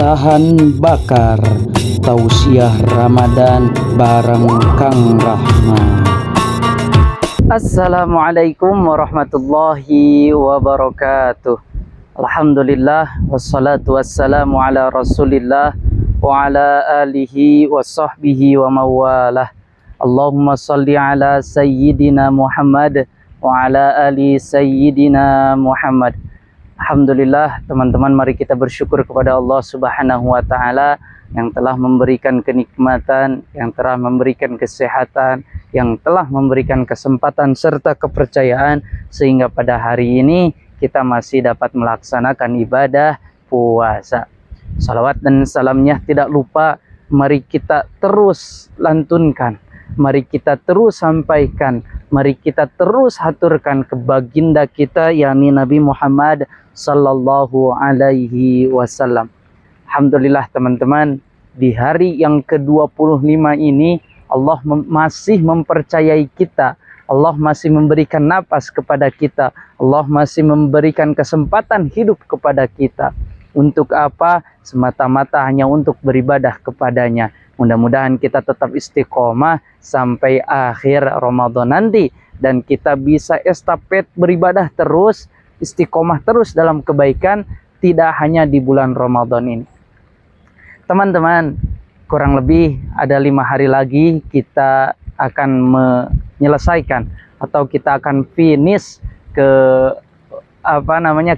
Tahan bakar tausiah Ramadan bareng Kang Rahman. Assalamualaikum warahmatullahi wabarakatuh. Alhamdulillah wassalatu wassalamu ala Rasulillah wa ala alihi wa sahbihi wa mawalah. Allahumma salli ala sayyidina Muhammad wa ala ali sayyidina Muhammad. Alhamdulillah teman-teman, mari kita bersyukur kepada Allah Subhanahu wa taala yang telah memberikan kenikmatan, yang telah memberikan kesehatan, yang telah memberikan kesempatan serta kepercayaan sehingga pada hari ini kita masih dapat melaksanakan ibadah puasa. Salawat dan salamnya tidak lupa mari kita terus lantunkan, mari kita terus sampaikan, mari kita terus haturkan ke baginda kita yakni Nabi Muhammad sallallahu alaihi wasallam. Alhamdulillah teman-teman, di hari yang ke-25 ini Allah masih mempercayai kita, Allah masih memberikan napas kepada kita, Allah masih memberikan kesempatan hidup kepada kita. Untuk apa? Semata-mata hanya untuk beribadah kepadanya. Mudah-mudahan kita tetap istiqomah sampai akhir Ramadan nanti, dan kita bisa estafet beribadah terus, istiqomah terus dalam kebaikan, tidak hanya di bulan Ramadan ini. Teman-teman, kurang lebih ada 5 hari lagi kita akan menyelesaikan atau kita akan finish ke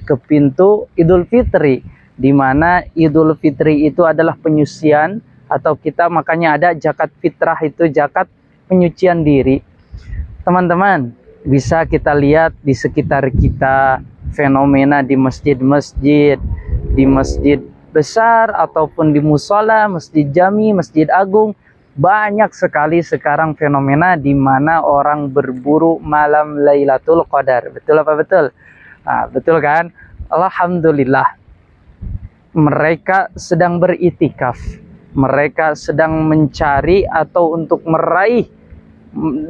ke pintu Idul Fitri, di mana Idul Fitri itu adalah penyucian, atau kita makanya ada zakat fitrah, itu zakat penyucian diri. Teman-teman, bisa kita lihat di sekitar kita fenomena di masjid-masjid, di masjid besar ataupun di musola, masjid jami, masjid agung, banyak sekali sekarang fenomena di mana orang berburu malam Lailatul Qadar. Betul apa betul? Nah, betul kan? Alhamdulillah. Mereka sedang beritikaf, mereka sedang mencari atau untuk meraih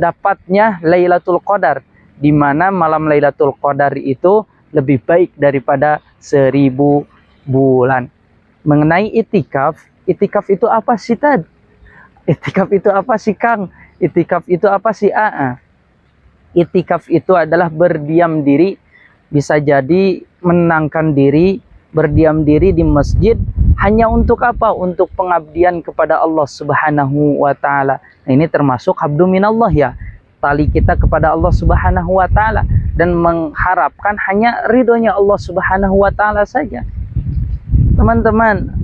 dapatnya Lailatul Qadar, di mana malam Lailatul Qadar itu lebih baik daripada 1000 bulan. Mengenai itikaf, itikaf itu apa sih Tad? Itikaf itu apa sih Kang? Itikaf itu apa sih Aa? Itikaf itu adalah berdiam diri, bisa jadi menenangkan diri, berdiam diri di masjid hanya untuk apa? Untuk pengabdian kepada Allah Subhanahu wa taala. Nah, ini termasuk habdu minallah ya. Tali kita kepada Allah Subhanahu wa taala dan mengharapkan hanya ridhonya Allah Subhanahu wa taala saja. Teman-teman,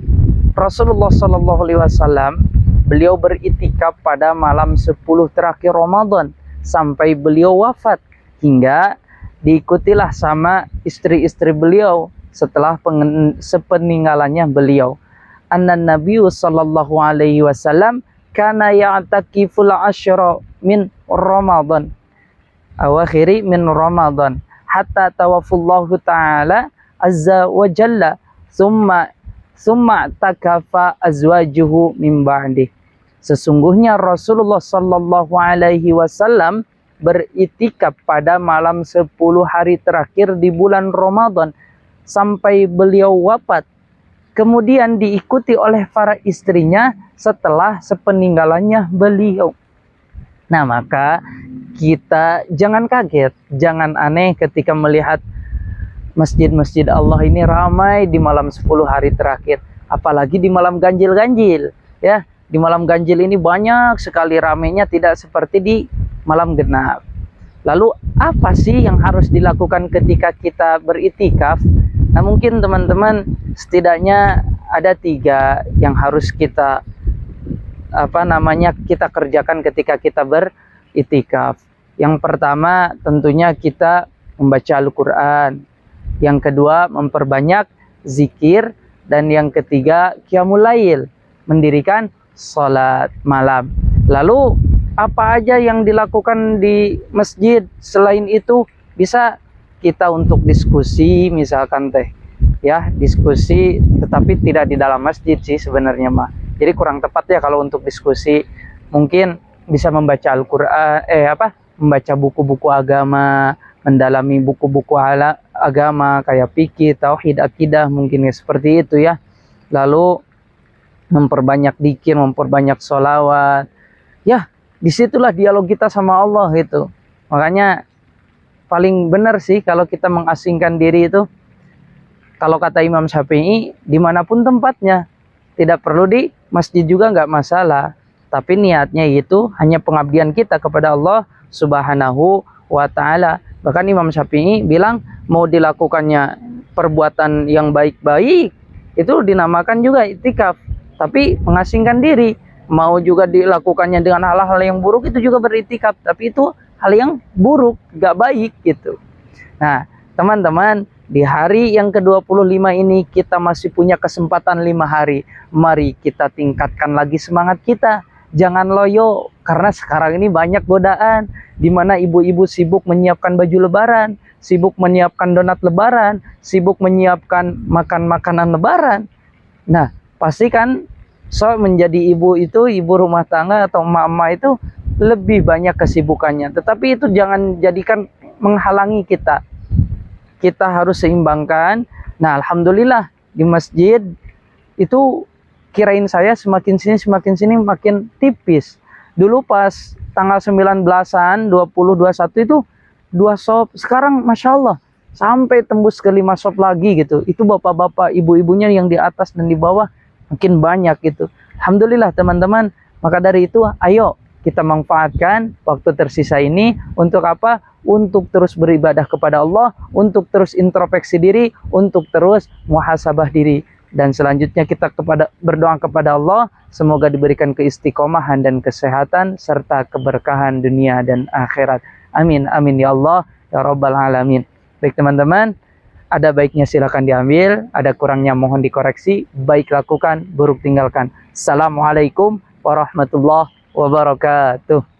Rasulullah sallallahu alaihi wasallam beliau beritikaf pada malam 10 terakhir Ramadan sampai beliau wafat, hingga diikutilah sama istri-istri beliau setelah sepeninggalannya beliau. Annan Nabiyyu sallallahu alaihi wasallam kana ya'takiful asyra min Ramadan awakhiri min Ramadan hatta tawaffallahu ta'ala azza wa jalla summa takafa azwajuhu min ba'di. Sesungguhnya Rasulullah sallallahu alaihi wasallam beritikaf pada malam 10 hari terakhir di bulan Ramadan sampai beliau wafat, kemudian diikuti oleh para istrinya setelah sepeninggalannya beliau. Nah, maka kita jangan kaget, jangan aneh ketika melihat masjid-masjid Allah ini ramai di malam 10 hari terakhir, apalagi di malam ganjil-ganjil ya. Di malam ganjil ini banyak sekali ramainya, tidak seperti di malam genap. Lalu apa sih yang harus dilakukan ketika kita beritikaf? Nah, mungkin teman-teman setidaknya ada 3 yang harus kita kita kerjakan ketika kita beritikaf. Yang pertama tentunya kita membaca Al-Quran, yang kedua memperbanyak zikir, dan yang ketiga qiyamul lail, mendirikan salat malam. Lalu apa aja yang dilakukan di masjid selain itu? Bisa kita untuk diskusi misalkan ya, diskusi, tetapi tidak di dalam masjid sih sebenarnya mah. Jadi kurang tepat ya kalau untuk diskusi. Mungkin bisa membaca Al-Quran, membaca buku-buku agama, mendalami buku-buku agama kayak fikih, tauhid, akidah, mungkin ya seperti itu ya. lalu memperbanyak dzikir, memperbanyak sholawat. Ya, disitulah dialog kita sama Allah itu. Makanya paling benar sih kalau kita mengasingkan diri itu, kalau kata Imam Syafi'i, dimanapun tempatnya, tidak perlu di masjid juga nggak masalah, tapi niatnya itu hanya pengabdian kita kepada Allah Subhanahu wa Ta'ala. Bahkan Imam Syafi'i bilang, mau dilakukannya perbuatan yang baik-baik itu dinamakan juga itikaf, tapi mengasingkan diri. Mau juga dilakukannya dengan hal-hal yang buruk, itu juga beritikaf, tapi itu hal yang buruk, gak baik gitu. Nah, teman-teman, di hari yang ke-25 ini kita masih punya kesempatan 5 hari. Mari kita tingkatkan lagi semangat kita. Jangan loyo, karena sekarang ini banyak godaan, di mana ibu-ibu sibuk menyiapkan baju lebaran, sibuk menyiapkan donat lebaran, sibuk menyiapkan makan-makanan lebaran. Nah, pastikan menjadi ibu itu, ibu rumah tangga atau emak-emak itu lebih banyak kesibukannya. Tetapi itu jangan jadikan menghalangi kita. Kita harus seimbangkan. Nah, alhamdulillah di masjid itu kirain saya semakin sini makin tipis. Dulu pas tanggal 19-an, 20, 21 itu 2 shop. Sekarang Masya Allah sampai tembus ke 5 shop lagi gitu. Itu bapak-bapak, ibu-ibunya yang di atas dan di bawah makin banyak gitu. Alhamdulillah teman-teman. Maka dari itu ayo kita manfaatkan waktu tersisa ini untuk apa? Untuk terus beribadah kepada Allah, untuk terus introspeksi diri, untuk terus muhasabah diri. Dan selanjutnya kita berdoa kepada Allah, semoga diberikan keistiqomahan dan kesehatan serta keberkahan dunia dan akhirat. Amin, amin ya Allah, ya Rabbal Alamin. Baik teman-teman, ada baiknya silakan diambil, ada kurangnya mohon dikoreksi, baik lakukan, buruk tinggalkan. Assalamualaikum warahmatullahi wabarakatuh.